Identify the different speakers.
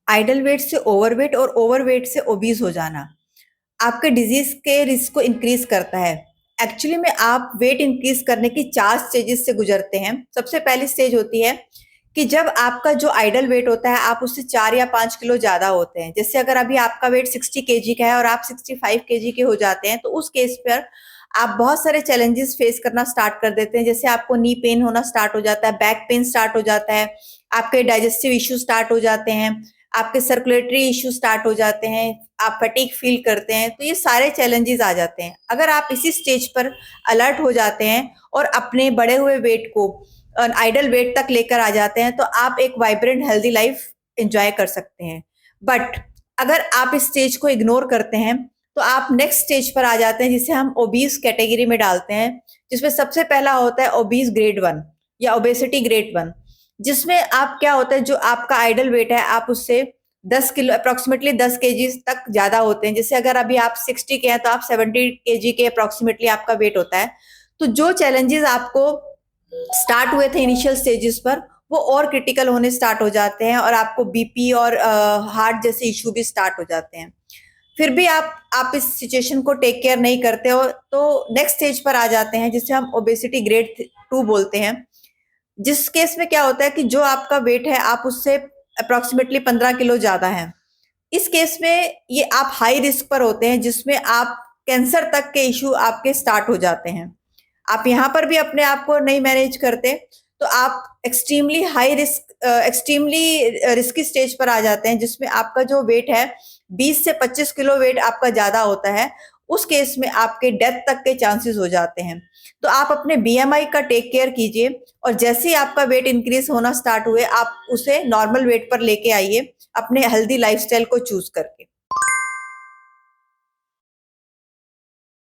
Speaker 1: Idol wait से overweight और overweight से ओबीज हो जाना आपके डिजीज के रिस्क को इंक्रीज करता है। एक्चुअली में आप वेट इंक्रीज करने की 4 स्टेजेस से गुजरते हैं। सबसे पहली स्टेज होती है कि जब आपका जो आइडल वेट होता है आप उससे 4 या 5 किलो ज्यादा होते हैं। जैसे अगर अभी आपका वेट 60 kg का है और आप 65 kg के हो जाते हैं, तो उस केस पर आप बहुत सारे चैलेंजेस फेस करना स्टार्ट कर देते हैं। जैसे आपको नी पेन होना स्टार्ट हो जाता है, बैक पेन स्टार्ट हो जाता है, आपके डाइजेस्टिव इश्यू स्टार्ट हो जाते हैं, आपके सर्कुलेटरी इश्यू स्टार्ट हो जाते हैं, आप फटीग फील करते हैं। तो ये सारे चैलेंजेस आ जाते हैं। अगर आप इसी स्टेज पर अलर्ट हो जाते हैं और अपने बढ़े हुए वेट को आइडल वेट तक लेकर आ जाते हैं, तो आप एक वाइब्रेंट हेल्दी लाइफ एंजॉय कर सकते हैं। बट अगर आप इस स्टेज को इग्नोर करते हैं तो आप नेक्स्ट स्टेज पर आ जाते हैं, जिसे हम ओबीज कैटेगरी में डालते हैं, जिसमें सबसे पहला होता है ओबीज ग्रेड 1 या ओबेसिटी ग्रेड 1, जिसमें आप क्या होता है, जो आपका आइडल वेट है आप उससे 10 किलो अप्रोक्सीमेटली 10 kg तक ज्यादा होते हैं। जैसे अगर अभी आप 60 के हैं तो आप 70 kg के अप्रोक्सीमेटली आपका वेट होता है। तो जो चैलेंजेस आपको स्टार्ट हुए थे इनिशियल स्टेजेस पर, वो और क्रिटिकल होने स्टार्ट हो जाते हैं और आपको बीपी और हार्ट जैसे इशू भी स्टार्ट हो जाते हैं। फिर भी आप इस सिचुएशन को टेक केयर नहीं करते हो, तो नेक्स्ट स्टेज पर आ जाते हैं, जिसे हम ओबेसिटी ग्रेड 2 बोलते हैं। जिस केस में क्या होता है कि जो आपका वेट है आप उससे अप्रोक्सीमेटली 15 किलो ज्यादा है। इस केस में ये आप हाई रिस्क पर होते हैं, जिसमें आप कैंसर तक के इश्यू आपके स्टार्ट हो जाते हैं। आप यहाँ पर भी अपने आप को नहीं मैनेज करते, तो आप एक्सट्रीमली रिस्की स्टेज पर आ जाते हैं, जिसमें आपका जो वेट है 20 से 25 किलो वेट आपका ज्यादा होता है। उस केस में आपके डेथ तक के चांसेस हो जाते हैं। तो आप अपने बीएमआई का टेक केयर कीजिए, और जैसे ही आपका वेट इंक्रीज होना स्टार्ट हुए आप उसे नॉर्मल वेट पर लेके आइए, अपने हेल्दी लाइफस्टाइल को चूज करके।